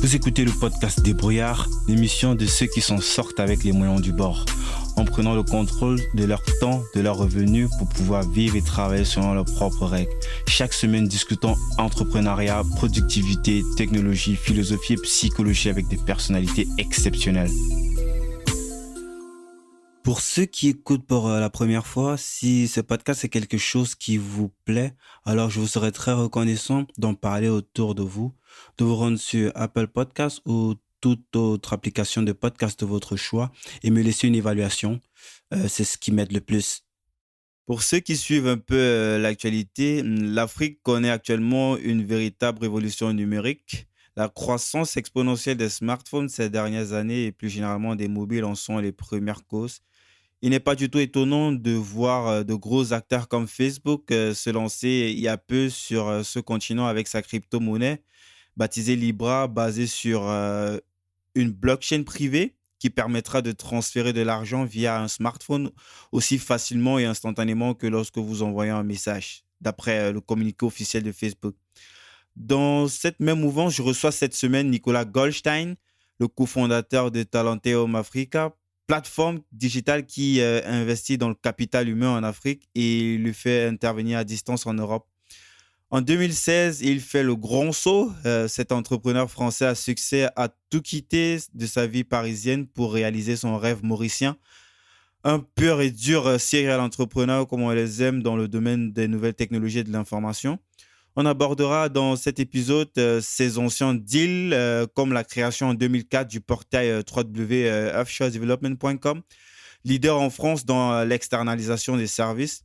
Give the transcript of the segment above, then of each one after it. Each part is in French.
Vous écoutez le podcast Débrouillard, l'émission de ceux qui s'en sortent avec les moyens du bord, en prenant le contrôle de leur temps, de leurs revenus pour pouvoir vivre et travailler selon leurs propres règles. Chaque semaine, discutons entrepreneuriat, productivité, technologie, philosophie et psychologie avec des personnalités exceptionnelles. Pour ceux qui écoutent pour la première fois, si ce podcast est quelque chose qui vous plaît, alors je vous serais très reconnaissant d'en parler autour de vous rendre sur Apple Podcasts ou toute autre application de podcast de votre choix et me laisser une évaluation. C'est ce qui m'aide le plus. Pour ceux qui suivent un peu l'actualité, l'Afrique connaît actuellement une véritable révolution numérique. La croissance exponentielle des smartphones ces dernières années et plus généralement des mobiles en sont les premières causes. Il n'est pas du tout étonnant de voir de gros acteurs comme Facebook se lancer il y a peu sur ce continent avec sa crypto-monnaie baptisée Libra, basée sur une blockchain privée qui permettra de transférer de l'argent via un smartphone aussi facilement et instantanément que lorsque vous envoyez un message, d'après le communiqué officiel de Facebook. Dans cette même mouvance, je reçois cette semaine Nicolas Goldstein, le cofondateur de Talenteum Africa, plateforme digitale qui investit dans le capital humain en Afrique et le fait intervenir à distance en Europe. En 2016, il fait le grand saut. Cet entrepreneur français à succès a tout quitté de sa vie parisienne pour réaliser son rêve mauricien. Un pur et dur serial entrepreneur comme on les aime dans le domaine des nouvelles technologies et de l'information. On abordera dans cet épisode ses anciens deals comme la création en 2004 du portail www.offshoredevelopment.com, leader en France dans l'externalisation des services.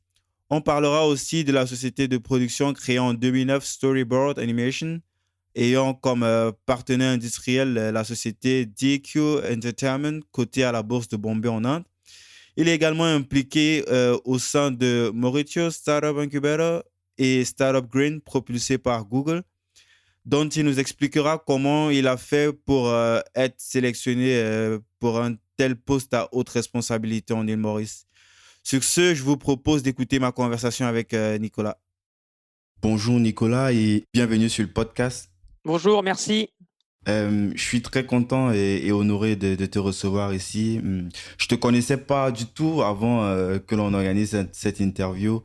On parlera aussi de la société de production créée en 2009 Storyboard Animation, ayant comme partenaire industriel la société DQ Entertainment, cotée à la bourse de Bombay en Inde. Il est également impliqué au sein de Mauritio Startup Incubator et Startup Green, propulsé par Google, dont il nous expliquera comment il a fait pour être sélectionné pour un tel poste à haute responsabilité en île Maurice. Sur ce, je vous propose d'écouter ma conversation avec Nicolas. Bonjour Nicolas et bienvenue sur le podcast. Bonjour, merci. Je suis très content et honoré de te recevoir ici. Je te connaissais pas du tout avant que l'on organise cette interview.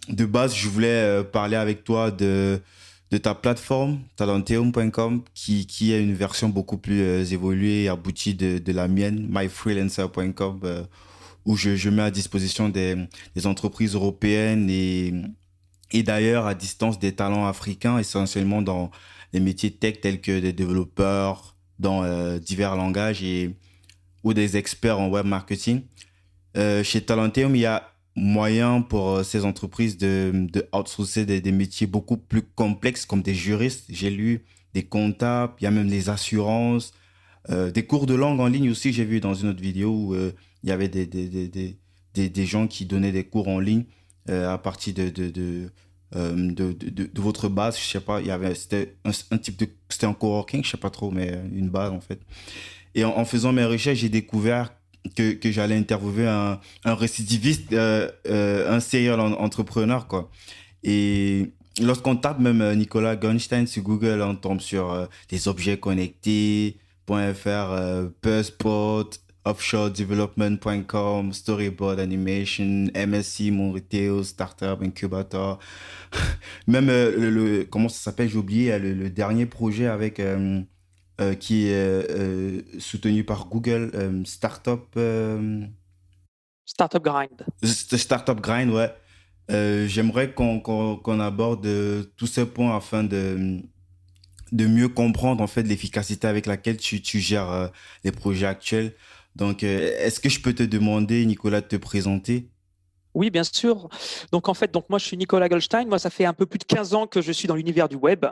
De base, je voulais parler avec toi de ta plateforme, talenteum.com, qui est une version beaucoup plus évoluée et aboutie de la mienne, myfreelancer.com, où je mets à disposition des entreprises européennes et d'ailleurs à distance des talents africains, essentiellement dans les métiers tech tels que des développeurs dans divers langages ou des experts en web marketing. Chez Talenteum, il y a moyen pour ces entreprises de outsourcer des métiers beaucoup plus complexes comme des juristes. J'ai lu des comptables, il y a même les assurances, des cours de langue en ligne aussi. J'ai vu dans une autre vidéo où il y avait des gens qui donnaient des cours en ligne à partir de votre base. Je sais pas, c'était un type c'était un coworking, je sais pas trop, mais une base en fait. Et en faisant mes recherches, j'ai découvert que j'allais interviewer un récidiviste, un serial entrepreneur, quoi. Et lorsqu'on tape même Nicolas Goldstein sur Google, on tombe sur des objets connectés.fr, Buzzbot, offshoredevelopment.com, Storyboard Animation, MSC, Mauriteo, Startup Incubator. Même comment ça s'appelle, j'ai oublié, le dernier projet avec qui est soutenu par Google, Startup Grind. Startup Grind, ouais. J'aimerais qu'on aborde tous ces points afin de mieux comprendre en fait l'efficacité avec laquelle tu gères les projets actuels. Donc, est-ce que je peux te demander, Nicolas, de te présenter? Oui, bien sûr. Donc, en fait, moi, je suis Nicolas Goldstein. Moi, ça fait un peu plus de 15 ans que je suis dans l'univers du web.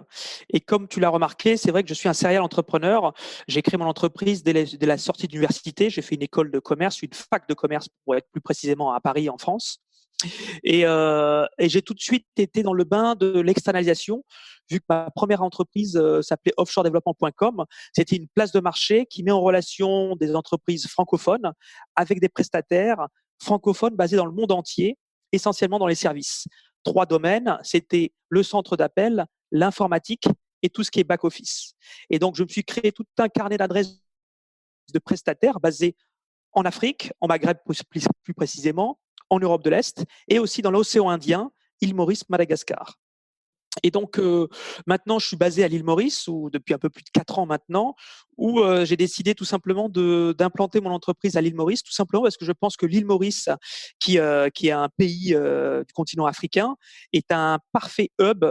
Et comme tu l'as remarqué, c'est vrai que je suis un serial entrepreneur. J'ai créé mon entreprise dès la sortie d'université. J'ai fait une école de commerce, une fac de commerce, pour être plus précisément à Paris, en France. Et j'ai tout de suite été dans le bain de l'externalisation, vu que ma première entreprise s'appelait offshoredevelopment.com. C'était une place de marché qui met en relation des entreprises francophones avec des prestataires francophones basés dans le monde entier, essentiellement dans les services. 3 domaines, c'était le centre d'appel, l'informatique et tout ce qui est back-office. Et donc, je me suis créé tout un carnet d'adresses de prestataires basés en Afrique, en Maghreb plus précisément, en Europe de l'Est et aussi dans l'océan Indien, île Maurice, Madagascar. Et donc maintenant, je suis basé à l'île Maurice, où depuis un peu plus de 4 ans maintenant, où j'ai décidé tout simplement d'implanter mon entreprise à l'île Maurice, tout simplement parce que je pense que l'île Maurice, qui est un pays du continent africain, est un parfait hub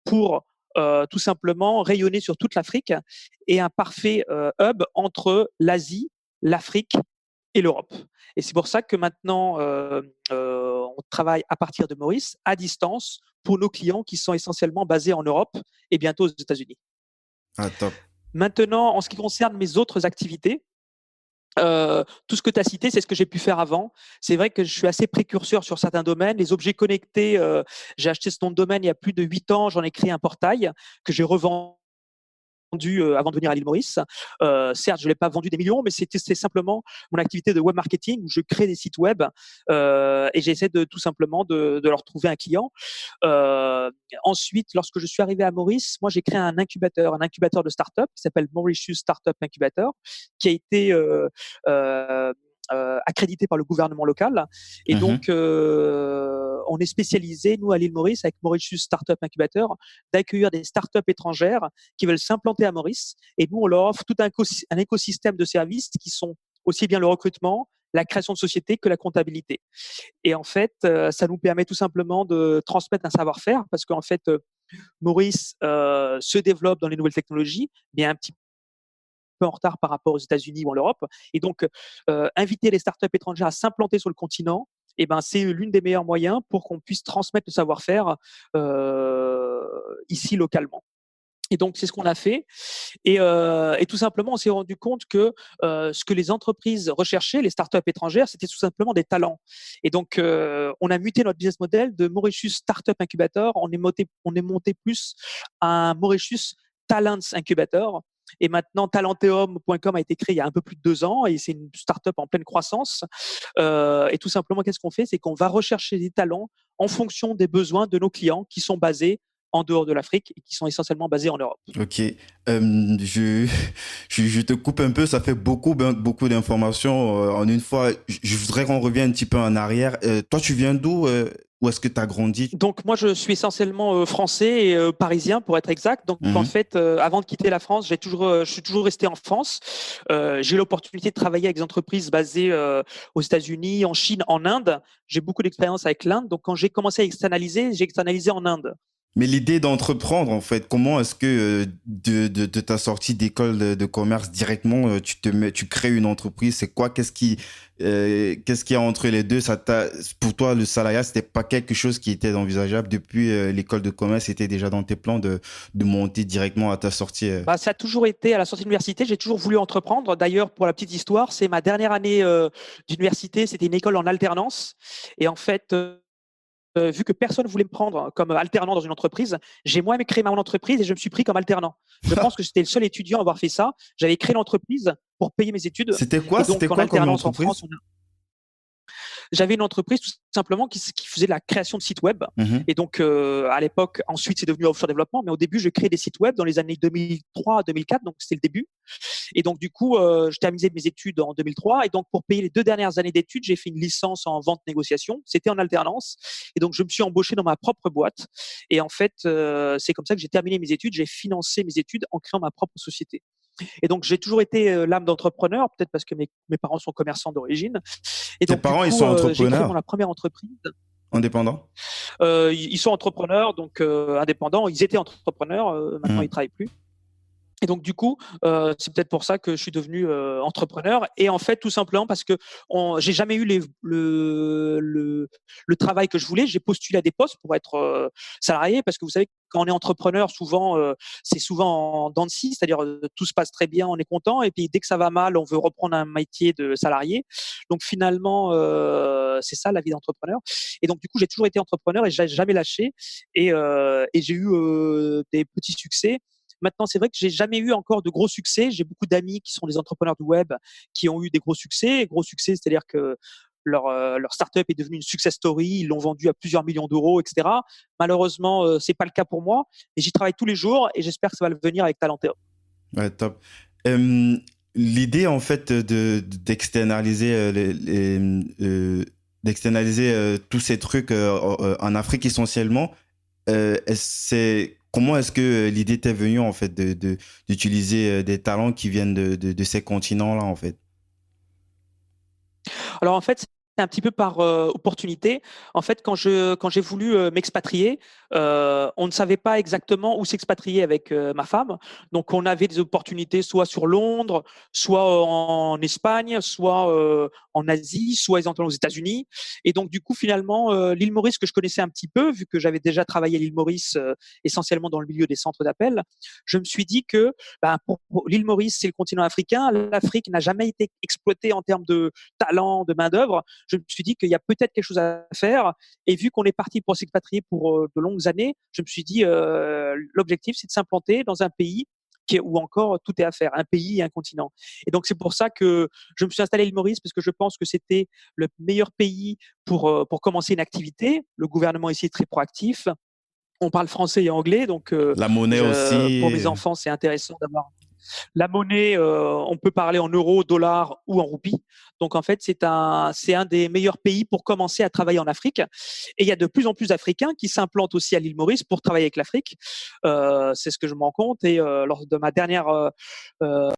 pour tout simplement rayonner sur toute l'Afrique et un parfait hub entre l'Asie, l'Afrique et l'Europe. Et c'est pour ça que maintenant, on travaille à partir de Maurice, à distance, pour nos clients qui sont essentiellement basés en Europe et bientôt aux États-Unis. Ah, top. Maintenant, en ce qui concerne mes autres activités, tout ce que tu as cité, c'est ce que j'ai pu faire avant. C'est vrai que je suis assez précurseur sur certains domaines. Les objets connectés, j'ai acheté ce nom de domaine il y a plus de 8 ans. J'en ai créé un portail que j'ai revendu avant de venir à l'île Maurice. Certes, je ne l'ai pas vendu des millions, mais c'était simplement mon activité de web marketing où je crée des sites web et j'essaie de tout simplement de leur trouver un client. Ensuite, lorsque je suis arrivé à Maurice, moi j'ai créé un incubateur de start-up qui s'appelle Mauritius Startup Incubator, qui a été accrédité par le gouvernement local. Et donc, Mhm. on est spécialisé, nous, à l'île Maurice, avec Mauritius Startup Incubator, d'accueillir des startups étrangères qui veulent s'implanter à Maurice. Et nous, on leur offre tout un écosystème de services qui sont aussi bien le recrutement, la création de société que la comptabilité. Et en fait, ça nous permet tout simplement de transmettre un savoir-faire parce qu'en fait, Maurice se développe dans les nouvelles technologies, mais un petit peu en retard par rapport aux États-Unis ou en Europe. Et donc, inviter les startups étrangères à s'implanter sur le continent, eh ben, c'est l'une des meilleurs moyens pour qu'on puisse transmettre le savoir-faire ici localement. Et donc, c'est ce qu'on a fait. Et tout simplement, on s'est rendu compte que ce que les entreprises recherchaient, les startups étrangères, c'était tout simplement des talents. Et donc, on a muté notre business model de Mauritius Startup Incubator. On est monté plus à un Mauritius Talents Incubator. Et maintenant, talenteum.com a été créé il y a un peu plus de 2 ans et c'est une startup en pleine croissance. Et tout simplement, qu'est-ce qu'on fait? C'est qu'on va rechercher des talents en fonction des besoins de nos clients qui sont basés en dehors de l'Afrique et qui sont essentiellement basés en Europe. Ok. Je, je te coupe un peu, ça fait beaucoup, beaucoup d'informations en une fois. Je voudrais qu'on revienne un petit peu en arrière. Toi, tu viens d'où? Où est-ce que tu as grandi? Donc moi, je suis essentiellement français et parisien pour être exact. Donc en Mhm. fait, avant de quitter la France, je suis toujours resté en France. J'ai eu l'opportunité de travailler avec des entreprises basées aux États-Unis, en Chine, en Inde. J'ai beaucoup d'expérience avec l'Inde. Donc quand j'ai commencé à externaliser, j'ai externalisé en Inde. Mais l'idée d'entreprendre, en fait, comment est-ce que de ta sortie d'école de commerce directement, tu crées une entreprise? C'est quoi? Qu'est-ce qu'il y a entre les deux? Pour toi, le salariat, c'était pas quelque chose qui était envisageable depuis l'école de commerce, c'était déjà dans tes plans de monter directement à ta sortie. Bah, ça a toujours été à la sortie de l'université, j'ai toujours voulu entreprendre. D'ailleurs, pour la petite histoire, c'est ma dernière année d'université, c'était une école en alternance. Et en fait, vu que personne ne voulait me prendre comme alternant dans une entreprise, j'ai moi-même créé mon entreprise et je me suis pris comme alternant. Je pense que j'étais le seul étudiant à avoir fait ça. J'avais créé l'entreprise pour payer mes études. C'était quoi? Et C'était donc, en quoi comme alternance en France, entreprise? j'avais une entreprise tout simplement qui faisait de la création de sites web. Mhm. Et donc, à l'époque, ensuite, c'est devenu offshore développement. Mais au début, je créais des sites web dans les années 2003 à 2004. Donc, c'était le début. Et donc, du coup, je terminais mes études en 2003. Et donc, pour payer les 2 dernières années d'études, j'ai fait une licence en vente négociation. C'était en alternance. Et donc, je me suis embauché dans ma propre boîte. Et en fait, c'est comme ça que j'ai terminé mes études. J'ai financé mes études en créant ma propre société. Et donc, j'ai toujours été l'âme d'entrepreneur, peut-être parce que mes parents sont commerçants d'origine. Et Tes donc, du parents, ils coup, sont j'ai créé entrepreneurs, ma première entreprise. indépendants? Ils sont entrepreneurs, donc indépendants. Ils étaient entrepreneurs, maintenant ils Mhm. travaillent plus. Et donc du coup, c'est peut-être pour ça que je suis devenu entrepreneur. Et en fait, tout simplement parce que j'ai jamais eu le travail que je voulais. J'ai postulé à des postes pour être salarié parce que vous savez, quand on est entrepreneur, souvent c'est souvent en dents de scie, c'est-à-dire tout se passe très bien, on est content, et puis dès que ça va mal, on veut reprendre un métier de salarié. Donc finalement, c'est ça la vie d'entrepreneur. Et donc du coup, j'ai toujours été entrepreneur et j'ai jamais lâché. Et j'ai eu des petits succès. Maintenant, c'est vrai que j'ai jamais eu encore de gros succès. J'ai beaucoup d'amis qui sont des entrepreneurs du web qui ont eu des gros succès. Gros succès, c'est-à-dire que leur startup est devenue une success story, ils l'ont vendu à plusieurs millions d'euros, etc. Malheureusement, c'est pas le cas pour moi, et j'y travaille tous les jours et j'espère que ça va le venir avec Talenteum. Ouais, top. Euh, L'idée, en fait, d'externaliser d'externaliser tous ces trucs en Afrique essentiellement, comment est-ce que l'idée t'est venue, en fait, d'utiliser des talents qui viennent de ces continents-là, en fait? Alors en fait, c'est un petit peu par opportunité. En fait, quand j'ai voulu m'expatrier, on ne savait pas exactement où s'expatrier avec ma femme. Donc on avait des opportunités soit sur Londres, soit en Espagne, soit en Asie, soit éventuellement aux États-Unis. Et donc du coup, finalement, l'île Maurice que je connaissais un petit peu, vu que j'avais déjà travaillé à l'île Maurice essentiellement dans le milieu des centres d'appel, je me suis dit que pour l'île Maurice, c'est le continent africain. L'Afrique n'a jamais été exploitée en termes de talent, de main-d'œuvre. Je me suis dit qu'il y a peut-être quelque chose à faire. Et vu qu'on est parti pour s'expatrier pour de longues années, je me suis dit l'objectif, c'est de s'implanter dans un pays où encore tout est à faire, un pays et un continent. Et donc c'est pour ça que je me suis installé à l'île Maurice, parce que je pense que c'était le meilleur pays pour commencer une activité. Le gouvernement ici est très proactif. On parle français et anglais, donc La monnaie pour aussi. mes enfants, c'est intéressant d'avoir la monnaie. On peut parler en euros, dollars ou en roupies. Donc en fait, c'est un des meilleurs pays pour commencer à travailler en Afrique. Et il y a de plus en plus d'Africains qui s'implantent aussi à l'île Maurice pour travailler avec l'Afrique. C'est ce que je me rends compte. Et lors de ma dernière euh,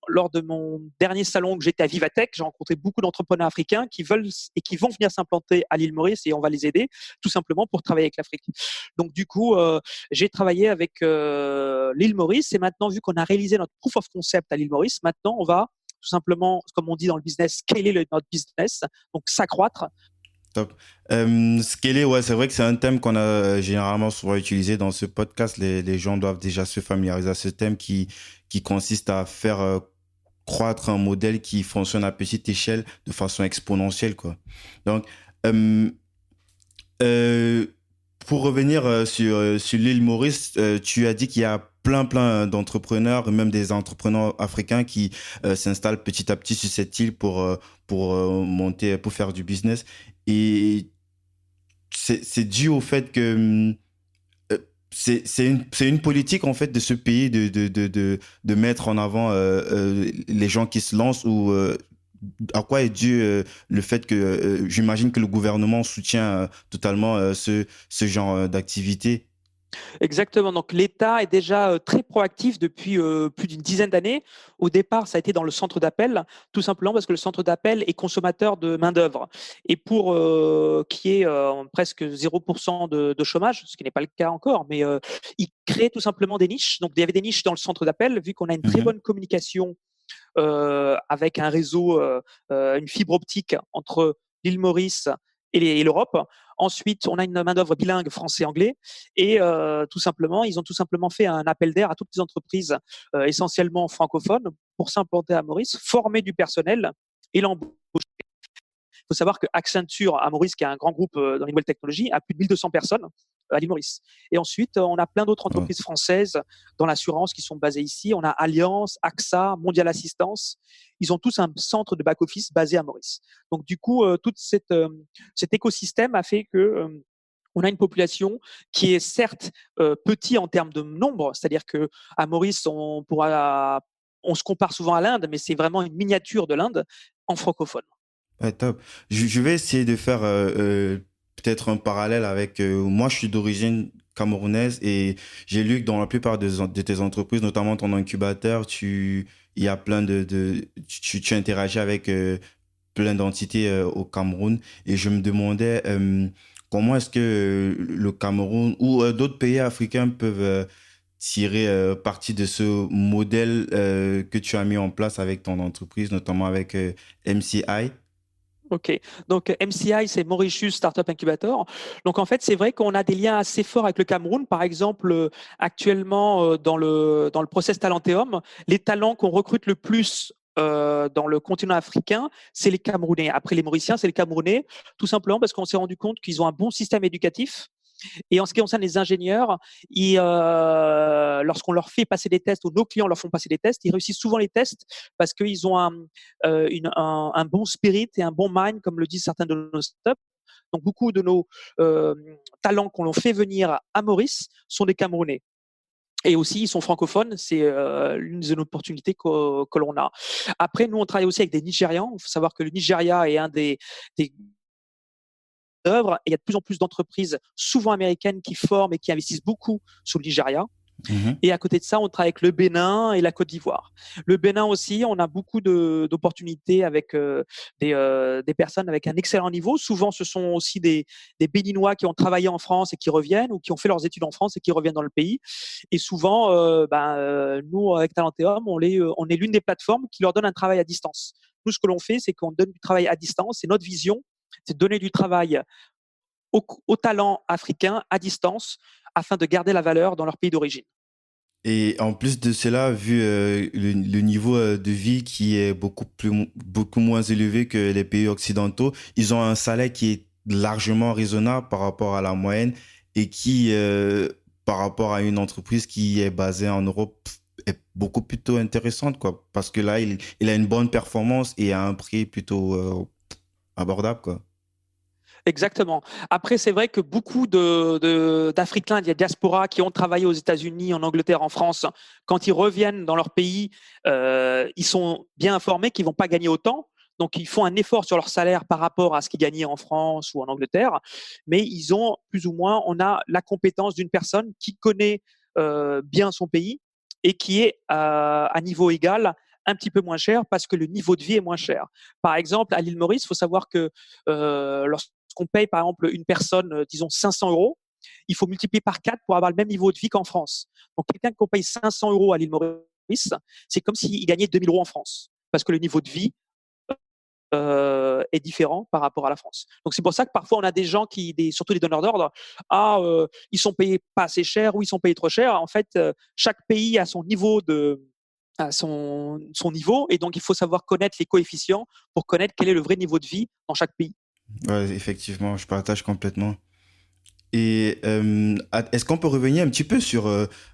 lors de mon dernier salon que j'étais à Vivatech, j'ai rencontré beaucoup d'entrepreneurs africains qui veulent et qui vont venir s'implanter à l'île Maurice, et on va les aider tout simplement pour travailler avec l'Afrique. Donc du coup, j'ai travaillé avec l'île Maurice, et maintenant, vu qu'on a réalisé notre proof of concept à l'île Maurice, maintenant on va tout simplement, comme on dit dans le business, scaler notre business, donc s'accroître. Top. Scaler, ouais, c'est vrai que c'est un thème qu'on a généralement souvent utilisé dans ce podcast. Les gens doivent déjà se familiariser à ce thème qui consiste à faire croître un modèle qui fonctionne à petite échelle de façon exponentielle, quoi. Donc, euh, euh, pour revenir sur l'île Maurice, tu as dit qu'il y a plein d'entrepreneurs, même des entrepreneurs africains qui s'installent petit à petit sur cette île pour monter, pour faire du business. Et c'est dû au fait que c'est une politique en fait de ce pays de mettre en avant les gens qui se lancent ou à quoi est dû le fait que j'imagine que le gouvernement soutient totalement ce genre d'activité. Exactement. Donc l'État est déjà très proactif depuis plus d'une dizaine d'années. Au départ, ça a été dans le centre d'appel, tout simplement parce que le centre d'appel est consommateur de main-d'œuvre. Et pour qu'il y ait presque 0% de chômage, ce qui n'est pas le cas encore, mais il crée tout simplement des niches. Donc il y avait des niches dans le centre d'appel, vu qu'on a une très Mhm. bonne communication avec un réseau, une fibre optique entre l'île Maurice et l'Europe. Ensuite, on a une main-d'œuvre bilingue français-anglais, et tout simplement, ils ont tout simplement fait un appel d'air à toutes les entreprises essentiellement francophones pour s'implanter à Maurice, former du personnel et l'embaucher. Il faut savoir que Accenture à Maurice, qui est un grand groupe dans les nouvelles technologies, a plus de 1200 personnes à l'île Maurice. Et ensuite, on a plein d'autres Ouais. entreprises françaises dans l'assurance qui sont basées ici. On a Allianz, AXA, Mondial Assistance. Ils ont tous un centre de back-office basé à Maurice. Donc, du coup, cet écosystème a fait que on a une population qui est certes petit en termes de nombre, c'est-à-dire que à Maurice, on se compare souvent à l'Inde, mais c'est vraiment une miniature de l'Inde en francophone. Ouais, top. Je vais essayer de faire peut-être un parallèle avec moi, je suis d'origine camerounaise et j'ai lu que dans la plupart de tes entreprises, notamment ton incubateur, il y a tu interagis avec plein d'entités au Cameroun et je me demandais comment est-ce que le Cameroun ou d'autres pays africains peuvent tirer parti de ce modèle que tu as mis en place avec ton entreprise, notamment avec MCI. Ok, donc MCI, c'est Mauritius Startup Incubator. Donc en fait, c'est vrai qu'on a des liens assez forts avec le Cameroun. Par exemple, actuellement, dans le process Talenteum, les talents qu'on recrute le plus dans le continent africain, c'est les Camerounais. Après les Mauriciens, c'est les Camerounais, tout simplement parce qu'on s'est rendu compte qu'ils ont un bon système éducatif. Et en ce qui concerne les ingénieurs, lorsqu'on leur fait passer des tests, ou nos clients leur font passer des tests, ils réussissent souvent les tests parce qu'ils ont un bon spirit et un bon mind, comme le disent certains de nos startups. Donc, beaucoup de nos talents qu'on fait venir à Maurice sont des Camerounais. Et aussi, ils sont francophones, c'est l'une des opportunités que l'on a. Après, nous, on travaille aussi avec des Nigérians. Il faut savoir que le Nigeria est un des œuvres, et il y a de plus en plus d'entreprises, souvent américaines, qui forment et qui investissent beaucoup sur le Nigeria. Mhm. Et à côté de ça, on travaille avec le Bénin et la Côte d'Ivoire. Le Bénin aussi, on a beaucoup d'opportunités avec des personnes avec un excellent niveau. Souvent, ce sont aussi des Béninois qui ont travaillé en France et qui reviennent, ou qui ont fait leurs études en France et qui reviennent dans le pays. Et souvent, nous, avec Talenteum, on est l'une des plateformes qui leur donne un travail à distance. Nous, ce que l'on fait, c'est qu'on donne du travail à distance. Et notre vision, c'est de donner du travail aux talents africains à distance afin de garder la valeur dans leur pays d'origine. Et en plus de cela, vu le niveau de vie qui est beaucoup moins élevé que les pays occidentaux, ils ont un salaire qui est largement raisonnable par rapport à la moyenne et qui, par rapport à une entreprise qui est basée en Europe, est beaucoup plutôt intéressante, quoi. Parce que là, il a une bonne performance et à un prix plutôt abordable, quoi. Exactement. Après, c'est vrai que beaucoup d'Africains de la diaspora qui ont travaillé aux États-Unis, en Angleterre, en France, quand ils reviennent dans leur pays, ils sont bien informés qu'ils vont pas gagner autant. Donc, ils font un effort sur leur salaire par rapport à ce qu'ils gagnaient en France ou en Angleterre. Mais ils ont plus ou moins, on a la compétence d'une personne qui connaît bien son pays et qui est à niveau égal, un petit peu moins cher, parce que le niveau de vie est moins cher. Par exemple, à l'île Maurice, il faut savoir que lorsqu'on paye par exemple une personne, disons 500 euros, il faut multiplier par 4 pour avoir le même niveau de vie qu'en France. Donc, quelqu'un qu'on paye 500 euros à l'île Maurice, c'est comme s'il gagnait 2000 euros en France, parce que le niveau de vie est différent par rapport à la France. Donc, c'est pour ça que parfois, on a des gens surtout des donneurs d'ordre, ils sont payés pas assez cher, ou ils sont payés trop cher. En fait, chaque pays a son niveau à son niveau, et donc il faut savoir connaître les coefficients pour connaître quel est le vrai niveau de vie dans chaque pays. Ouais, effectivement, je partage complètement. Et est-ce qu'on peut revenir un petit peu sur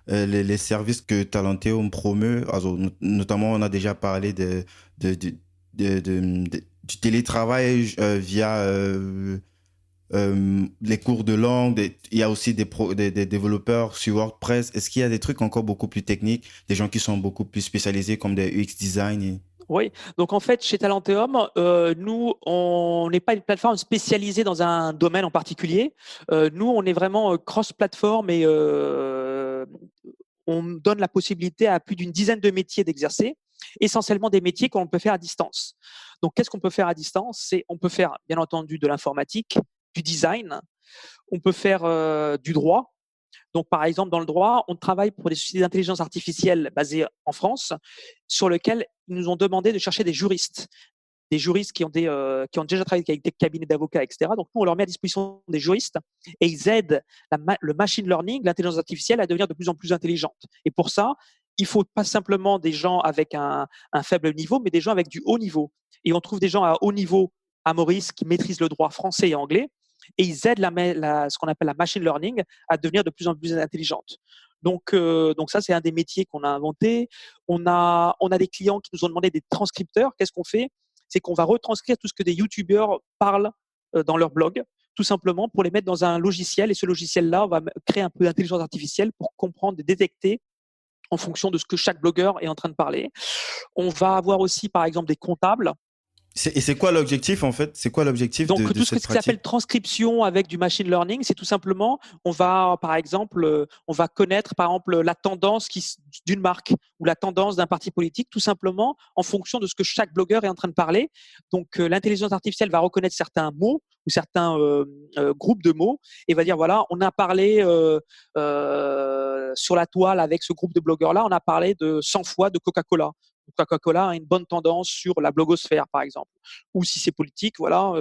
les services que Talenteum promeut? Also, notamment, on a déjà parlé de, de- du télétravail via les cours de langue. Il y a aussi des développeurs sur WordPress. Est-ce qu'il y a des trucs encore beaucoup plus techniques, des gens qui sont beaucoup plus spécialisés comme des UX design Oui, donc en fait, chez Talenteum, nous, on n'est pas une plateforme spécialisée dans un domaine en particulier. Nous, on est vraiment cross-plateforme, et on donne la possibilité à plus d'une dizaine de métiers d'exercer, essentiellement des métiers qu'on peut faire à distance. Donc, qu'est-ce qu'on peut faire à distance? On peut faire, bien entendu, de l'informatique, du design, on peut faire du droit. Donc, par exemple, dans le droit, on travaille pour des sociétés d'intelligence artificielle basées en France, sur lesquelles ils nous ont demandé de chercher des juristes qui ont déjà travaillé avec des cabinets d'avocats, etc. Donc, nous, on leur met à disposition des juristes, et ils aident le machine learning, l'intelligence artificielle, à devenir de plus en plus intelligente. Et pour ça, il faut pas simplement des gens avec un faible niveau, mais des gens avec du haut niveau. Et on trouve des gens à haut niveau à Maurice qui maîtrisent le droit français et anglais, et ils aident ce qu'on appelle la machine learning à devenir de plus en plus intelligente. Donc ça, c'est un des métiers qu'on a inventé. On a des clients qui nous ont demandé des transcripteurs. Qu'est-ce qu'on fait? C'est qu'on va retranscrire tout ce que des youtubeurs parlent dans leur blog, tout simplement pour les mettre dans un logiciel. Et ce logiciel-là, on va créer un peu d'intelligence artificielle pour comprendre et détecter en fonction de ce que chaque blogueur est en train de parler. On va avoir aussi, par exemple, des comptables. et c'est quoi l'objectif en fait? C'est quoi l'objectif Donc, de tout ce cette qui s'appelle pratique? transcription avec du machine learning, c'est tout simplement, par exemple, on va connaître, par exemple, la tendance d'une marque, ou la tendance d'un parti politique, tout simplement en fonction de ce que chaque blogueur est en train de parler. Donc, l'intelligence artificielle va reconnaître certains mots ou certains groupes de mots, et va dire, voilà, on a parlé sur la toile avec ce groupe de blogueurs-là, on a parlé de 100 fois de Coca-Cola. Coca-Cola a une bonne tendance sur la blogosphère, par exemple. Ou si c'est politique, voilà,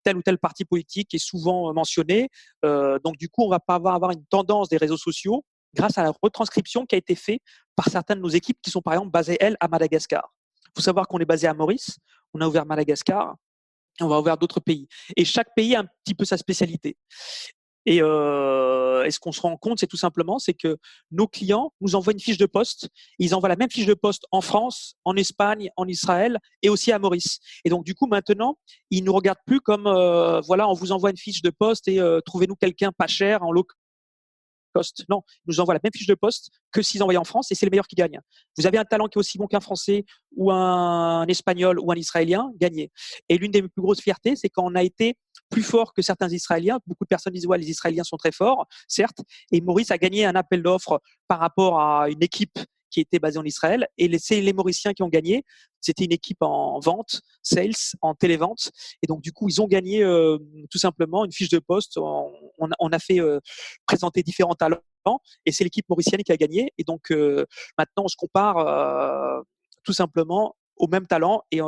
tel ou tel parti politique est souvent mentionné. Donc, du coup, on va pas avoir une tendance des réseaux sociaux grâce à la retranscription qui a été faite par certaines de nos équipes qui sont, par exemple, basées, elles, à Madagascar. Il faut savoir qu'on est basé à Maurice, on a ouvert Madagascar, et on va ouvrir d'autres pays. Et chaque pays a un petit peu sa spécialité. Et ce qu'on se rend compte, c'est tout simplement, c'est que nos clients nous envoient une fiche de poste. Ils envoient la même fiche de poste en France, en Espagne, en Israël et aussi à Maurice. Et donc, du coup, maintenant, ils nous regardent plus comme, voilà, on vous envoie une fiche de poste et trouvez-nous quelqu'un pas cher en low cost. Non, ils nous envoient la même fiche de poste que s'ils envoyaient en France et c'est les meilleurs qui gagnent. Vous avez un talent qui est aussi bon qu'un Français ou un Espagnol ou un Israélien, gagnez. Et l'une des plus grosses fiertés, c'est quand on a été plus fort que certains Israéliens. Beaucoup de personnes disent ouais, les Israéliens sont très forts, certes. Et Maurice a gagné un appel d'offres par rapport à une équipe qui était basée en Israël. Et c'est les Mauriciens qui ont gagné. C'était une équipe en vente, sales, en télévente. Et donc, du coup, ils ont gagné tout simplement une fiche de poste. On a fait présenter différents talents et c'est l'équipe mauricienne qui a gagné. Et donc, maintenant, on se compare tout simplement au même talent. Et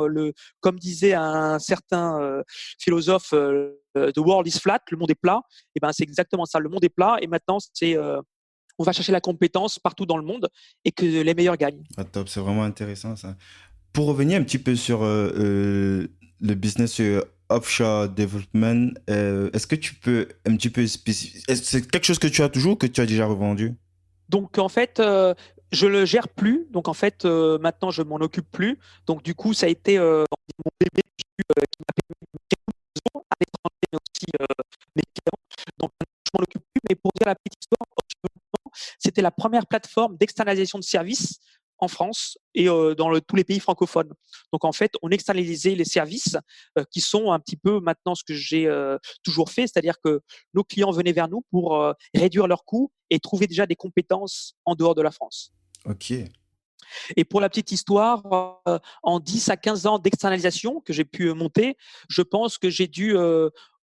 comme disait un certain philosophe, the world is flat, le monde est plat. Et ben, c'est exactement ça. Le monde est plat. Et maintenant, on va chercher la compétence partout dans le monde et que les meilleurs gagnent. Ah, top, c'est vraiment intéressant ça. Pour revenir un petit peu sur le business offshore development, est-ce que tu peux un petit peu spécifier? Est-ce que c'est quelque chose que tu as toujours ou que tu as déjà revendu? Donc en fait, je le gère plus. Donc en fait, maintenant je m'en occupe plus. Donc du coup, ça a été mon bébé qui m'a permis de me créer une maison à l'étranger, mais aussi mes clients. Donc maintenant, je m'en occupe plus. Mais pour dire la petite histoire, c'était la première plateforme d'externalisation de services en France et dans tous les pays francophones. Donc en fait, on externalisait les services qui sont un petit peu maintenant ce que j'ai toujours fait, c'est-à-dire que nos clients venaient vers nous pour réduire leurs coûts et trouver déjà des compétences en dehors de la France. Ok. Et pour la petite histoire, en 10 à 15 ans d'externalisation que j'ai pu monter, je pense que j'ai dû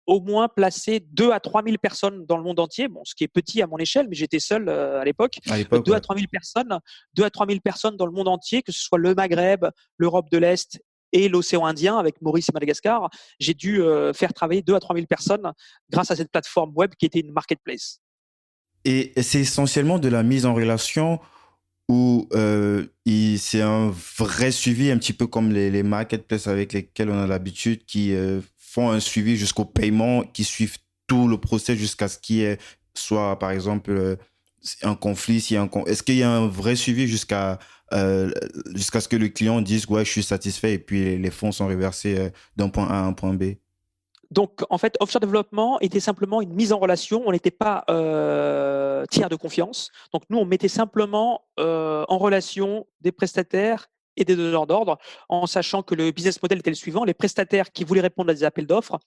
au moins placer 2 à 3 000 personnes dans le monde entier, bon, ce qui est petit à mon échelle, mais j'étais seul à l'époque. À l'époque, 2 ouais. à 3 000 personnes, 2 à 3 000 personnes dans le monde entier, que ce soit le Maghreb, l'Europe de l'Est et l'océan Indien avec Maurice et Madagascar. J'ai dû faire travailler 2 à 3 000 personnes grâce à cette plateforme web qui était une marketplace. Et c'est essentiellement de la mise en relation où c'est un vrai suivi, un petit peu comme les marketplaces avec lesquels on a l'habitude, qui font un suivi jusqu'au paiement, qui suivent tout le process jusqu'à ce qu'il y ait soit, par exemple, un conflit. Est-ce qu'il y a un vrai suivi jusqu'à ce que le client dise, ouais, je suis satisfait et puis les fonds sont reversés d'un point A à un point B? Donc, en fait, offshore développement était simplement une mise en relation. On n'était pas tiers de confiance. Donc, nous, on mettait simplement en relation des prestataires et des donneurs d'ordre, en sachant que le business model était le suivant. Les prestataires qui voulaient répondre à des appels d'offres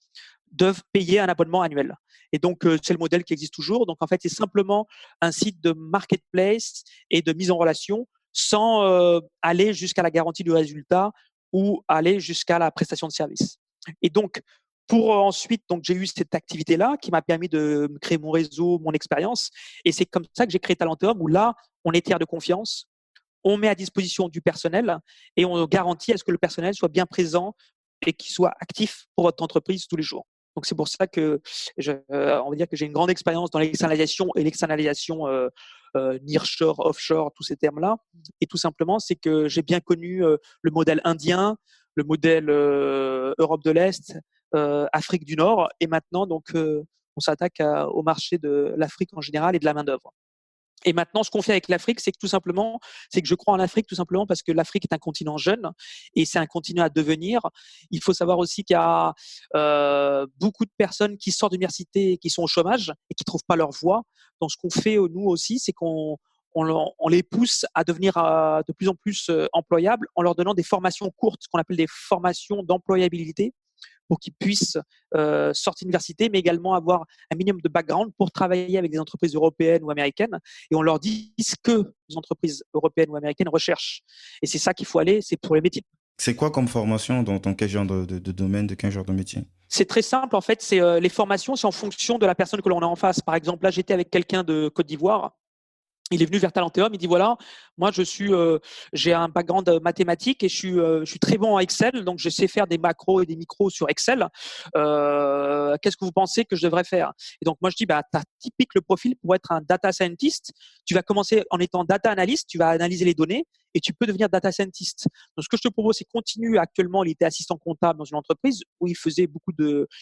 doivent payer un abonnement annuel. Et donc, c'est le modèle qui existe toujours. Donc, en fait, c'est simplement un site de marketplace et de mise en relation sans aller jusqu'à la garantie du résultat ou aller jusqu'à la prestation de service. Et donc, pour ensuite, donc j'ai eu cette activité-là qui m'a permis de me créer mon réseau, mon expérience. Et c'est comme ça que j'ai créé Talenteum, où là, on est tiers de confiance, on met à disposition du personnel et on garantit à ce que le personnel soit bien présent et qu'il soit actif pour votre entreprise tous les jours. Donc c'est pour ça que on va dire que j'ai une grande expérience dans l'externalisation et l'externalisation nearshore, offshore, tous ces termes-là. Et tout simplement, c'est que j'ai bien connu le modèle indien, le modèle Europe de l'Est, Afrique du Nord, et maintenant donc on s'attaque au marché de l'Afrique en général et de la main d'œuvre. Et maintenant, ce qu'on fait avec l'Afrique, c'est que tout simplement, c'est que je crois en l'Afrique tout simplement parce que l'Afrique est un continent jeune et c'est un continent à devenir. Il faut savoir aussi qu'il y a beaucoup de personnes qui sortent d'université et qui sont au chômage et qui trouvent pas leur voie. Donc, ce qu'on fait nous aussi, c'est qu'on les pousse à devenir de plus en plus employables en leur donnant des formations courtes, ce qu'on appelle des formations d'employabilité, pour qu'ils puissent sortir d'université, mais également avoir un minimum de background pour travailler avec des entreprises européennes ou américaines. Et on leur dit ce que les entreprises européennes ou américaines recherchent. Et c'est ça qu'il faut aller, c'est pour les métiers. C'est quoi comme formation dans quel genre de domaine, de quel genre de métier? C'est très simple, en fait, c'est les formations, c'est en fonction de la personne que l'on a en face. Par exemple, là, j'étais avec quelqu'un de Côte d'Ivoire. Il est venu vers Talenteum, il dit voilà, Moi, j'ai un background mathématique et je suis très bon en Excel, donc je sais faire des macros et des micros sur Excel. Qu'est-ce que vous pensez que je devrais faire? Et donc, moi, je dis, bah, tu as typique le profil pour être un data scientist. Tu vas commencer en étant data analyst, tu vas analyser les données et tu peux devenir data scientist. Donc, ce que je te propose, c'est continue. Actuellement, il était assistant comptable dans une entreprise où il faisait beaucoup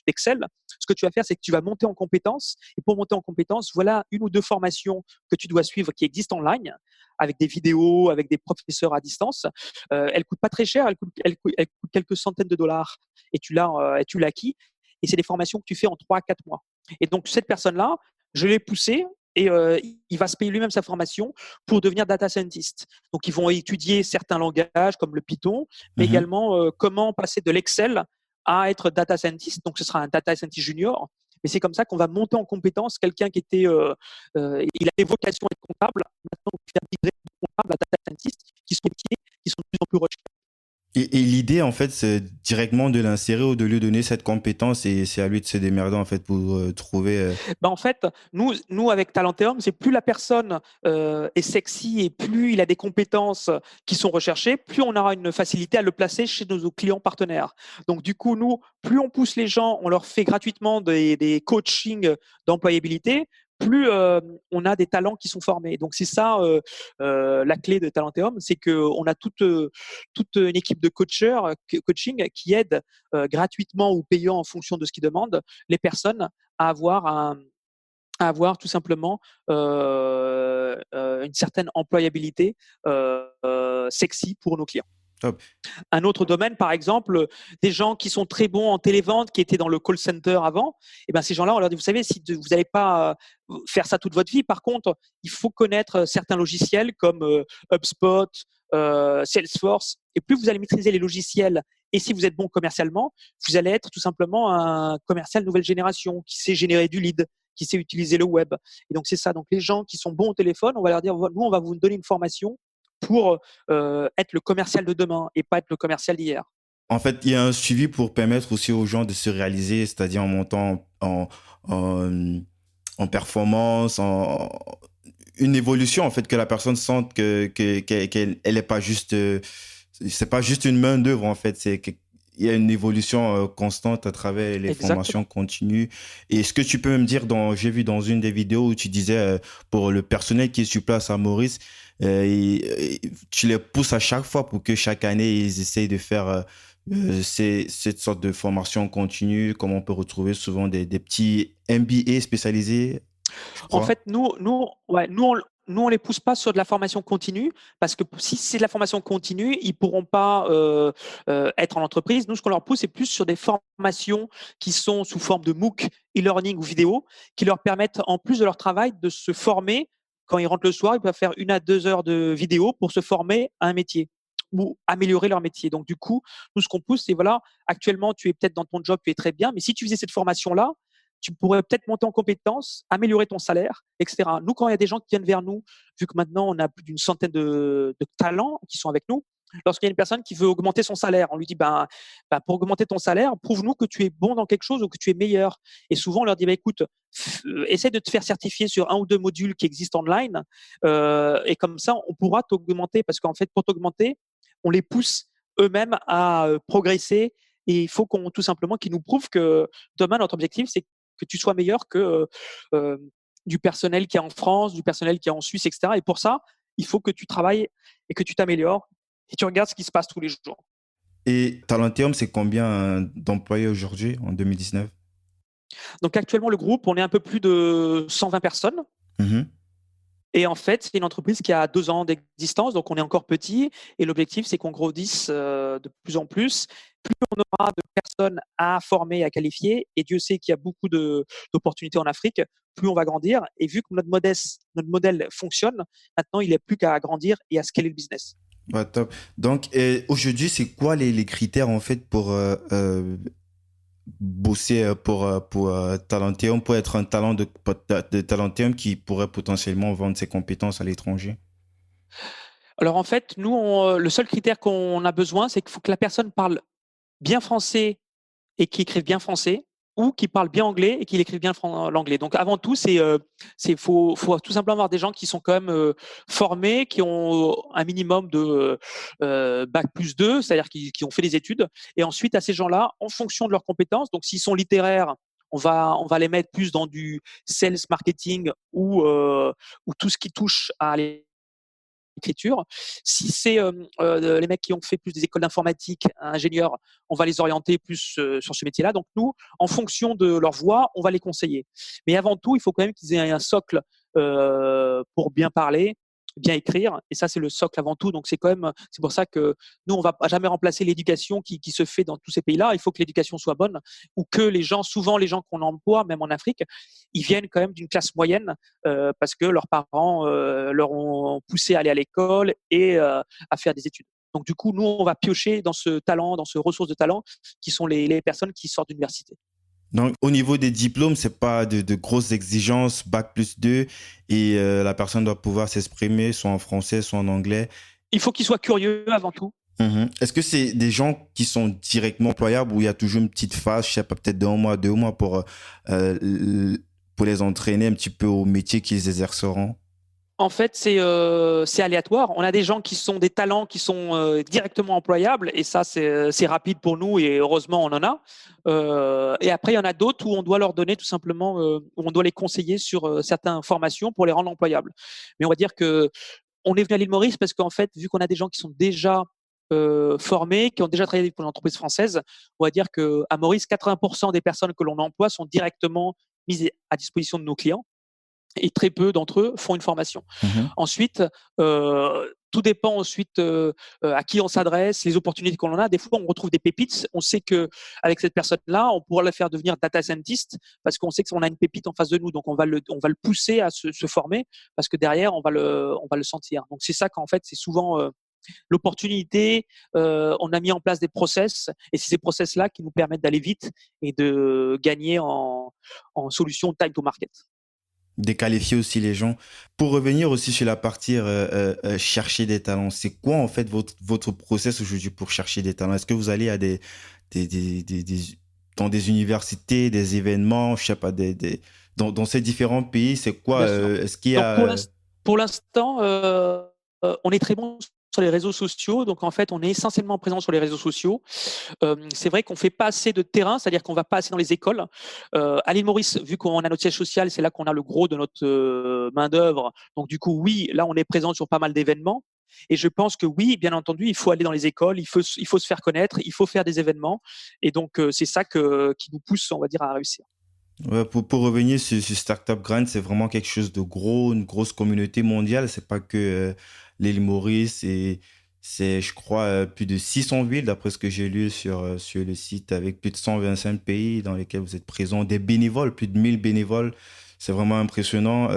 d'Excel. Ce que tu vas faire, c'est que tu vas monter en compétences. Et pour monter en compétences, voilà une ou deux formations que tu dois suivre qui existent en ligne, avec des vidéos, avec des professeurs à distance. Elle coûte pas très cher, elle coûte quelques centaines de dollars et tu l'as acquis. Et c'est des formations que tu fais en 3 à 4 mois. Et donc, cette personne-là, je l'ai poussée et il va se payer lui-même sa formation pour devenir data scientist. Donc, ils vont étudier certains langages comme le Python, mais Mhm. également comment passer de l'Excel à être data scientist. Donc, ce sera un data scientist junior. Mais c'est comme ça qu'on va monter en compétence quelqu'un qui était, il avait vocation à être comptable. Maintenant, on fait migrer de comptable à data scientist, qui sont métiers qui sont de plus en plus recherchés. Et l'idée, en fait, c'est directement de l'insérer ou de lui donner cette compétence et c'est à lui de se démerder, en fait, pour trouver. Ben, en fait, nous avec Talenteum, c'est plus la personne est sexy et plus il a des compétences qui sont recherchées, plus on aura une facilité à le placer chez nos clients partenaires. Donc, du coup, nous, plus on pousse les gens, on leur fait gratuitement des coachings d'employabilité, plus on a des talents qui sont formés. Donc, c'est ça la clé de Talenteum, c'est qu'on a toute une équipe de coaching qui aide gratuitement ou payant en fonction de ce qu'ils demandent les personnes à avoir à avoir tout simplement une certaine employabilité sexy pour nos clients. Top. Un autre domaine, par exemple, des gens qui sont très bons en télévente, qui étaient dans le call center avant, et ben ces gens-là, on leur dit, vous savez, si vous n'allez pas faire ça toute votre vie, par contre, il faut connaître certains logiciels comme HubSpot, Salesforce, et plus vous allez maîtriser les logiciels, et si vous êtes bon commercialement, vous allez être tout simplement un commercial nouvelle génération qui sait générer du lead, qui sait utiliser le web. Et donc c'est ça. Donc les gens qui sont bons au téléphone, on va leur dire, nous, on va vous donner une formation pour être le commercial de demain et pas être le commercial d'hier. En fait, il y a un suivi pour permettre aussi aux gens de se réaliser, c'est-à-dire en montant en, en performance, une évolution, en fait, que la personne sente qu'elle elle est pas juste, c'est pas juste une main d'œuvre, en fait, il y a une évolution constante à travers les formations Exactement. continues. Et ce que tu peux me dire j'ai vu dans une des vidéos où tu disais pour le personnel qui est sur place à Maurice, tu les pousses à chaque fois pour que chaque année ils essayent de faire cette sorte de formation continue, comme on peut retrouver souvent des petits MBA spécialisés, je En crois. fait, ouais, nous, on les pousse pas sur de la formation continue parce que si c'est de la formation continue, ils pourront pas être en entreprise. Nous, ce qu'on leur pousse, c'est plus sur des formations qui sont sous forme de MOOC, e-learning ou vidéo, qui leur permettent, en plus de leur travail, de se former. Quand ils rentrent le soir, ils peuvent faire 1 à 2 heures de vidéo pour se former à un métier ou améliorer leur métier. Donc, du coup, nous, ce qu'on pousse, c'est voilà, actuellement, tu es peut-être dans ton job, tu es très bien, mais si tu faisais cette formation-là, tu pourrais peut-être monter en compétences, améliorer ton salaire, etc. Nous, quand il y a des gens qui viennent vers nous, vu que maintenant on a plus d'une centaine de talents qui sont avec nous, lorsqu'il y a une personne qui veut augmenter son salaire, on lui dit pour augmenter ton salaire, prouve-nous que tu es bon dans quelque chose ou que tu es meilleur. Et souvent, on leur dit écoute, essaie de te faire certifier sur 1 ou 2 modules qui existent online, et comme ça, on pourra t'augmenter parce qu'en fait, pour t'augmenter, on les pousse eux-mêmes à progresser. Et il faut qu'on tout simplement qu'ils nous prouvent que demain, notre objectif, c'est que tu sois meilleur que du personnel qui est en France, du personnel qui est en Suisse, etc. Et pour ça, il faut que tu travailles et que tu t'améliores et tu regardes ce qui se passe tous les jours. Et Talenteum, c'est combien d'employés aujourd'hui en 2019? Donc actuellement, le groupe, on est un peu plus de 120 personnes. Mhm. Et en fait, c'est une entreprise qui a 2 ans d'existence, donc on est encore petit. Et l'objectif, c'est qu'on grandisse de plus en plus. Plus on aura de personnes à former, à qualifier, et Dieu sait qu'il y a beaucoup d'opportunités en Afrique, plus on va grandir. Et vu que notre modèle fonctionne, maintenant, il n'est plus qu'à grandir et à scaler le business. Ouais, top. Donc, aujourd'hui, c'est quoi les critères en fait pour bosser pour Talenteum, pour être un talent de Talenteum qui pourrait potentiellement vendre ses compétences à l'étranger? Alors en fait, nous, le seul critère qu'on a besoin, c'est qu'il faut que la personne parle bien français et qui écrive bien français. ou qui parlent bien anglais et qui écrivent bien l'anglais. Donc avant tout, faut tout simplement avoir des gens qui sont quand même formés, qui ont un minimum de bac+2, c'est-à-dire qui ont fait des études. Et ensuite, à ces gens-là, en fonction de leurs compétences, donc s'ils sont littéraires, on va les mettre plus dans du sales marketing ou tout ce qui touche à l'écriture. Si c'est les mecs qui ont fait plus des écoles d'informatique, ingénieurs, on va les orienter plus sur ce métier-là. Donc nous, en fonction de leur voix, on va les conseiller. Mais avant tout, il faut quand même qu'ils aient un socle pour bien parler, bien écrire, et ça c'est le socle avant tout. Donc c'est pour ça que nous on va jamais remplacer l'éducation qui se fait dans tous ces pays-là. Il faut que l'éducation soit bonne, ou que souvent les gens qu'on emploie, même en Afrique, ils viennent quand même d'une classe moyenne parce que leurs parents leur ont poussé à aller à l'école et à faire des études. Donc du coup, nous on va piocher dans ce talent, dans ce ressource de talent qui sont les personnes qui sortent d'université. Donc, au niveau des diplômes, c'est pas de grosses exigences, bac+2, et la personne doit pouvoir s'exprimer soit en français, soit en anglais. Il faut qu'ils soient curieux avant tout. Mhm. Est-ce que c'est des gens qui sont directement employables ou il y a toujours une petite phase, je sais pas, peut-être d'1 mois, 2 mois pour les entraîner un petit peu au métier qu'ils exerceront? En fait, c'est aléatoire. On a des gens qui sont des talents qui sont directement employables, et ça, c'est rapide pour nous, et heureusement, on en a. Et après, il y en a d'autres où on doit leur donner tout simplement, où on doit les conseiller sur certaines formations pour les rendre employables. Mais on va dire que on est venu à l'île Maurice parce qu'en fait, vu qu'on a des gens qui sont déjà formés, qui ont déjà travaillé pour une entreprise française, on va dire qu'à Maurice, 80% des personnes que l'on emploie sont directement mises à disposition de nos clients, et très peu d'entre eux font une formation. Mhm. Ensuite, tout dépend ensuite à qui on s'adresse, les opportunités qu'on en a. Des fois, on retrouve des pépites. On sait que avec cette personne-là, on pourra la faire devenir data scientist parce qu'on sait qu'on a une pépite en face de nous. Donc, on va le pousser à se former parce que derrière, on va le sentir. Donc, c'est ça qu'en fait, c'est souvent l'opportunité. On a mis en place des process, et c'est ces process-là qui nous permettent d'aller vite et de gagner en solution time to market. Déqualifier aussi les gens. Pour revenir aussi sur la partie chercher des talents, c'est quoi en fait votre process aujourd'hui pour chercher des talents? Est-ce que vous allez à dans des universités, des événements, je sais pas, dans ces différents pays, c'est quoi? Bien sûr. Est-ce qu'il y Donc a... pour l'instant, on est très bon sur les réseaux sociaux. Donc en fait, on est essentiellement présent sur les réseaux sociaux. C'est vrai qu'on fait pas assez de terrain, c'est-à-dire qu'on va pas assez dans les écoles. À l'île Maurice, vu qu'on a notre siège social, c'est là qu'on a le gros de notre main d'œuvre. Donc du coup, oui, là, on est présent sur pas mal d'événements. Et je pense que oui, bien entendu, il faut aller dans les écoles, il faut se faire connaître, il faut faire des événements. Et donc c'est ça qui nous pousse, on va dire, à réussir. Ouais, pour revenir sur Startup Grind, c'est vraiment quelque chose de gros, une grosse communauté mondiale. C'est pas que l'île Maurice, et c'est, je crois, plus de 600 villes, d'après ce que j'ai lu sur le site, avec plus de 125 pays dans lesquels vous êtes présents, des bénévoles, plus de 1000 bénévoles. C'est vraiment impressionnant.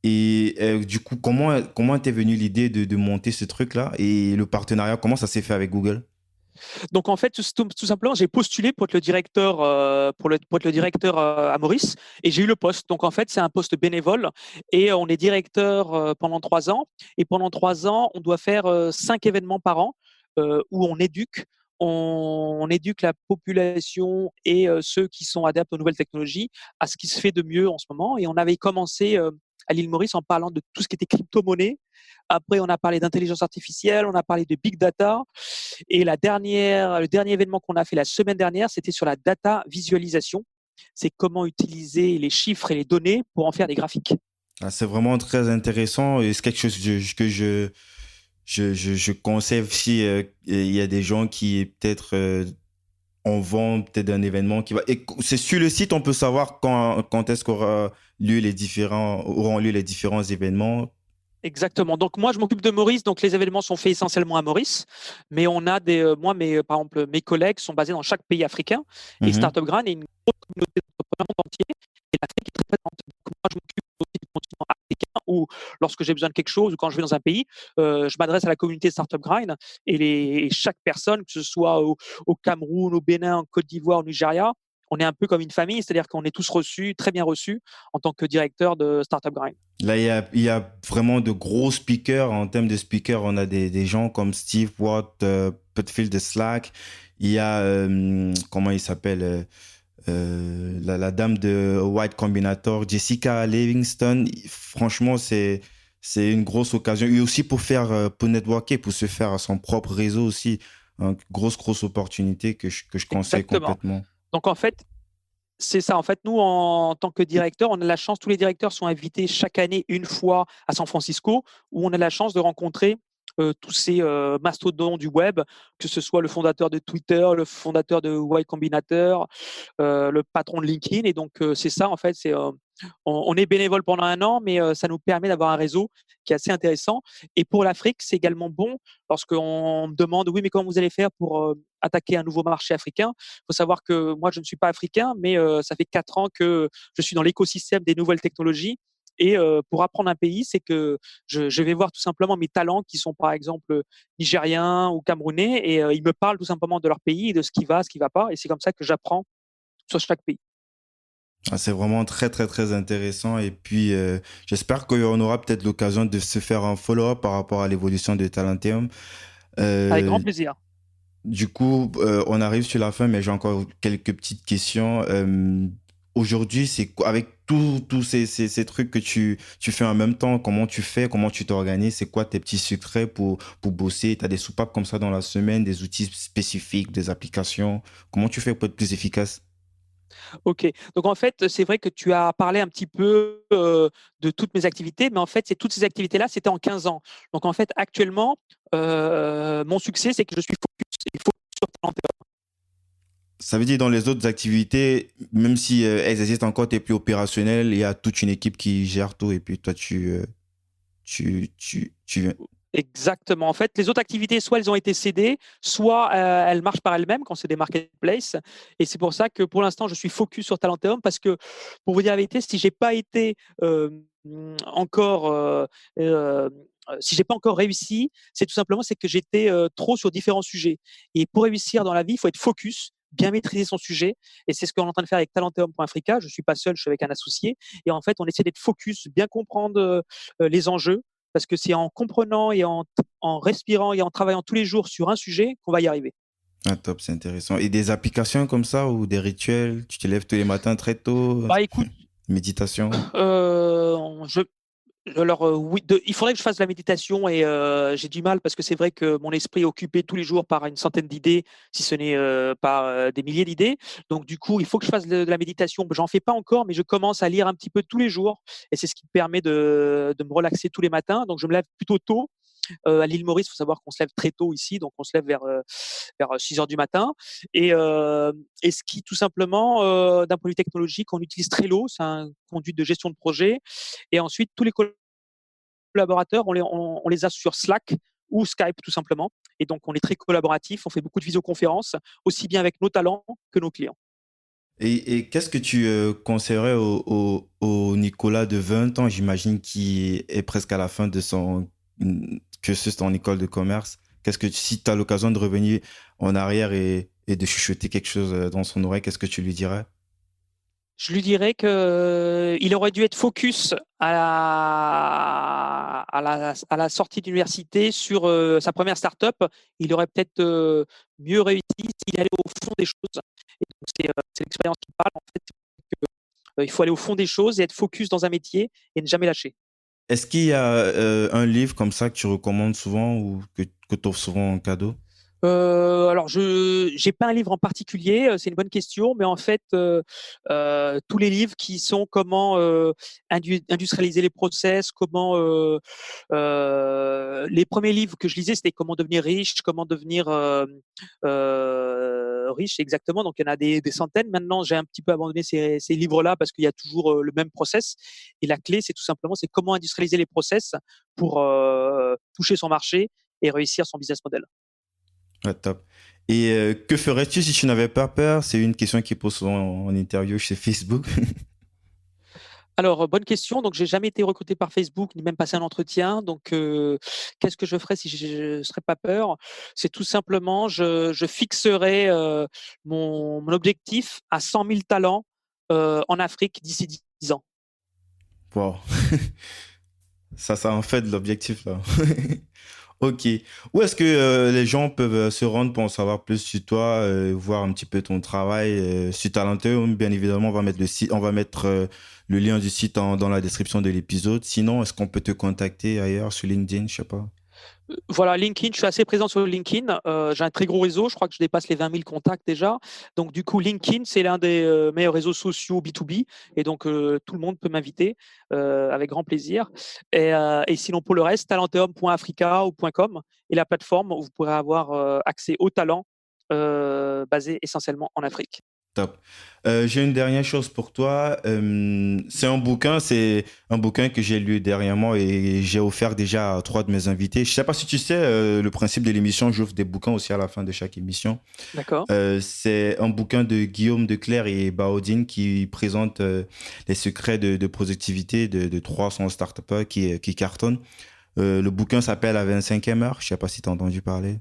Du coup, comment t'es venue l'idée de monter ce truc-là et le partenariat, comment ça s'est fait avec Google? Donc en fait, tout simplement, j'ai postulé pour être le directeur, pour être le directeur à Maurice, et j'ai eu le poste. Donc en fait, c'est un poste bénévole, et on est directeur pendant 3 ans. Et pendant 3 ans, on doit faire 5 événements par an où on éduque la population et ceux qui sont adeptes aux nouvelles technologies à ce qui se fait de mieux en ce moment. Et on avait commencé à l'île Maurice en parlant de tout ce qui était crypto-monnaie. Après, on a parlé d'intelligence artificielle, on a parlé de big data. Et le dernier événement qu'on a fait la semaine dernière, c'était sur la data visualisation. C'est comment utiliser les chiffres et les données pour en faire des graphiques. Ah, c'est vraiment très intéressant et c'est quelque chose que je conseille si il y a des gens qui peut-être en vont peut-être d'un événement qui va. Et c'est sur le site, on peut savoir quand est-ce auront lieu les différents événements. Exactement. Donc moi, je m'occupe de Maurice. Donc les événements sont faits essentiellement à Maurice, mais on a par exemple, mes collègues sont basés dans chaque pays africain, et Mhm. Startup Grind est une grosse communauté d'entrepreneurs monde entier, et l'Afrique est très présente. Donc moi, je m'occupe aussi du continent africain, où lorsque j'ai besoin de quelque chose ou quand je vais dans un pays, je m'adresse à la communauté Startup Grind, et chaque personne, que ce soit au Cameroun, au Bénin, en Côte d'Ivoire, au Nigeria, on est un peu comme une famille, c'est-à-dire qu'on est tous reçus, très bien reçus, en tant que directeur de Startup Grind. Là, il y a vraiment de gros speakers. En termes de speakers, on a des gens comme Steve Watt, Putfield de Slack. Il y a, comment il s'appelle? la dame de White Combinator, Jessica Livingston. Franchement, c'est une grosse occasion. Et aussi pour networker, pour se faire son propre réseau aussi. Une grosse opportunité que je conseille Exactement. complètement. Donc en fait, c'est ça. En fait, nous, en tant que directeur, on a la chance, tous les directeurs sont invités chaque année une fois à San Francisco, où on a la chance de rencontrer tous ces mastodons du web, que ce soit le fondateur de Twitter, le fondateur de Y Combinator, le patron de LinkedIn. Et donc, c'est ça, en fait, on est bénévole pendant un an, mais ça nous permet d'avoir un réseau qui est assez intéressant. Et pour l'Afrique, c'est également bon lorsqu'on me demande, oui, mais comment vous allez faire pour attaquer un nouveau marché africain? Il faut savoir que moi, je ne suis pas africain, mais ça fait 4 ans que je suis dans l'écosystème des nouvelles technologies. Et pour apprendre un pays, c'est que je vais voir tout simplement mes talents qui sont par exemple nigériens ou camerounais et ils me parlent tout simplement de leur pays et de ce qui va pas. Et c'est comme ça que j'apprends sur chaque pays. Ah, c'est vraiment très intéressant. Et puis, j'espère qu'on aura peut-être l'occasion de se faire un follow-up par rapport à l'évolution de Talenteum. Avec Euh, grand plaisir. Du coup, on arrive sur la fin, mais j'ai encore quelques petites questions. Aujourd'hui, avec tous ces trucs que tu fais en même temps, comment tu fais, comment tu t'organises, c'est quoi tes petits secrets pour bosser? Tu as des soupapes comme ça dans la semaine, des outils spécifiques, des applications. Comment tu fais pour être plus efficace? Ok. Donc en fait, c'est vrai que tu as parlé un petit peu de toutes mes activités, mais en fait, c'est toutes ces activités-là, c'était en 15 ans. Donc en fait, actuellement, mon succès, c'est que je suis focus sur Talenteum. Ça veut dire dans les autres activités, même si elles existent encore, tu es plus opérationnel, il y a toute une équipe qui gère tout et puis toi, tu viens. Exactement. En fait, les autres activités, soit elles ont été cédées, soit elles marchent par elles-mêmes quand c'est des marketplaces. Et c'est pour ça que pour l'instant, je suis focus sur Talenteum parce que, pour vous dire la vérité, si j'ai pas été encore, euh, si j'ai pas encore réussi, c'est tout simplement c'est que j'étais trop sur différents sujets. Et pour réussir dans la vie, il faut être focus, bien maîtriser son sujet. Et c'est ce qu'on est en train de faire avec Talenteum.africa. Je suis pas seul, je suis avec un associé. Et en fait, on essaie d'être focus, bien comprendre les enjeux parce que c'est en comprenant et en respirant et en travaillant tous les jours sur un sujet qu'on va y arriver. Ah, top, c'est intéressant. Et des applications comme ça ou des rituels, tu te lèves tous les matins très tôt, Bah écoute, méditation. je, alors oui, il faudrait que je fasse de la méditation et j'ai du mal parce que c'est vrai que mon esprit est occupé tous les jours par une centaine d'idées, si ce n'est par des milliers d'idées. Donc du coup, il faut que je fasse de la méditation. J'en fais pas encore, mais je commence à lire un petit peu tous les jours et c'est ce qui me permet de me relaxer tous les matins. Donc je me lève plutôt tôt. À l'île Maurice, il faut savoir qu'on se lève très tôt ici, donc on se lève vers 6 heures du matin. Et ce qui, tout simplement, d'un point de vue technologique, on utilise Trello, c'est un conduit de gestion de projet. Et ensuite, tous les collaborateurs, on les a sur Slack ou Skype, tout simplement. Et donc, on est très collaboratif, on fait beaucoup de visioconférences, aussi bien avec nos talents que nos clients. Et qu'est-ce que tu conseillerais au Nicolas de 20 ans, j'imagine, qui est presque à la fin de son cursus en école de commerce? Qu'est-ce que, si tu as l'occasion de revenir en arrière et de chuchoter quelque chose dans son oreille, qu'est-ce que tu lui dirais? Je lui dirais qu'il aurait dû être focus à la sortie d'université sur sa première start-up. Il aurait peut-être mieux réussi s'il allait au fond des choses. Et donc, c'est l'expérience qui parle. En fait, il faut aller au fond des choses et être focus dans un métier et ne jamais lâcher. Est-ce qu'il y a un livre comme ça que tu recommandes souvent ou que tu offres souvent en cadeau? Alors, je n'ai pas un livre en particulier, c'est une bonne question, mais en fait, tous les livres qui sont comment industrialiser les process, comment les premiers livres que je lisais, c'était comment devenir riche, comment devenir riche, exactement. Donc, il y en a des centaines. Maintenant, j'ai un petit peu abandonné ces livres-là parce qu'il y a toujours le même process. Et la clé, c'est tout simplement, c'est comment industrialiser les process pour toucher son marché et réussir son business model. Ouais, top. Et que ferais-tu si tu n'avais pas peur? C'est une question qui pose souvent en interview chez Facebook. Alors, bonne question. Donc, j'ai jamais été recruté par Facebook, ni même passé un entretien. Donc, qu'est-ce que je ferais si je ne serais pas peur? C'est tout simplement, je fixerais mon objectif à 100 000 talents en Afrique d'ici 10 ans. Wow. Ça en fait de l'objectif là. Ok. Où est-ce que les gens peuvent se rendre pour en savoir plus sur toi, voir un petit peu ton travail sur Talenteum? Bien évidemment, on va mettre le lien du site dans la description de l'épisode. Sinon, est-ce qu'on peut te contacter ailleurs sur LinkedIn? Je sais pas. Voilà, LinkedIn, je suis assez présent sur LinkedIn. J'ai un très gros réseau, je crois que je dépasse les 20 000 contacts déjà. Donc, du coup, LinkedIn, c'est l'un des meilleurs réseaux sociaux B2B. Et donc, tout le monde peut m'inviter avec grand plaisir. Et sinon, pour le reste, talenteum.africa ou .com est la plateforme où vous pourrez avoir accès aux talents basés essentiellement en Afrique. Top. J'ai une dernière chose pour toi. C'est un bouquin que j'ai lu dernièrement et j'ai offert déjà à trois de mes invités. Je sais pas si tu sais, le principe de l'émission, j'offre des bouquins aussi à la fin de chaque émission. D'accord. C'est un bouquin de Guillaume Declercq et Baodine qui présente les secrets de productivité de 300 start-upers qui cartonnent. Le bouquin s'appelle La 25e heure. Je sais pas si tu as entendu parler.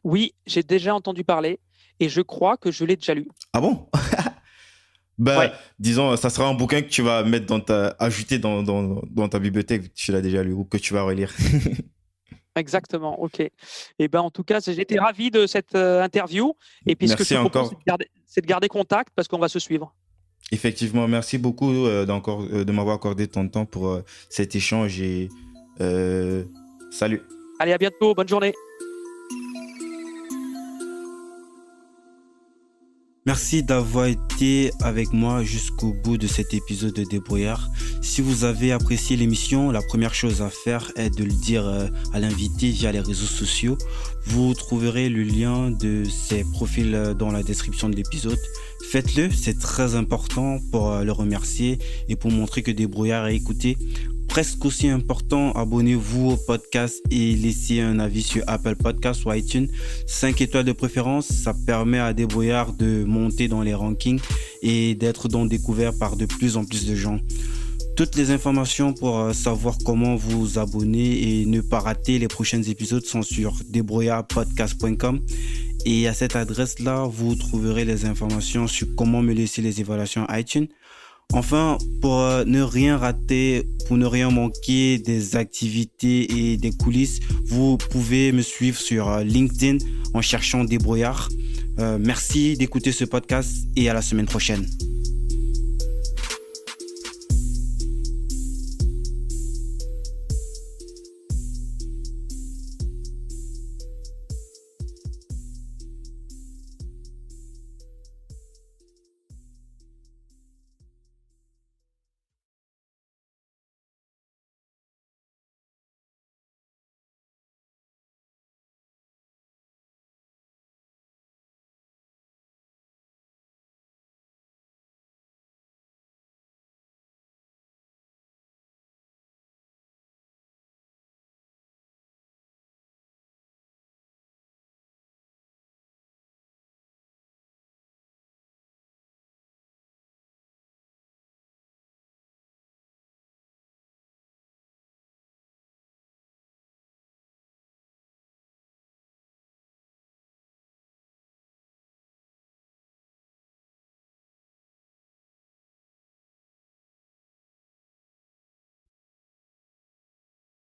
Oui, j'ai déjà entendu parler et je crois que je l'ai déjà lu. Ah bon? Ben, Ouais. disons, ça sera un bouquin que tu vas mettre ajouter dans ta bibliothèque, vu que tu l'as déjà lu ou que tu vas relire. Exactement, ok. Et ben en tout cas, j'ai été ravi de cette interview. Et puis ce que je Merci te propose, encore. c'est de garder contact parce qu'on va se suivre. Effectivement, merci beaucoup de m'avoir accordé ton temps pour cet échange et euh, salut. Allez, à bientôt, bonne journée. Merci d'avoir été avec moi jusqu'au bout de cet épisode de Débrouillard. Si vous avez apprécié l'émission, la première chose à faire est de le dire à l'invité via les réseaux sociaux. Vous trouverez le lien de ses profils dans la description de l'épisode. Faites-le, c'est très important pour le remercier et pour montrer que Débrouillard est écouté. Presque aussi important, abonnez-vous au podcast et laissez un avis sur Apple Podcasts ou iTunes. 5 étoiles de préférence, ça permet à Débrouillard de monter dans les rankings et d'être donc découvert par de plus en plus de gens. Toutes les informations pour savoir comment vous abonner et ne pas rater les prochains épisodes sont sur débrouillardpodcast.com. Et à cette adresse-là, vous trouverez les informations sur comment me laisser les évaluations iTunes. Enfin, pour ne rien rater, pour ne rien manquer des activités et des coulisses, vous pouvez me suivre sur LinkedIn en cherchant Débrouillard. Merci d'écouter ce podcast et à la semaine prochaine.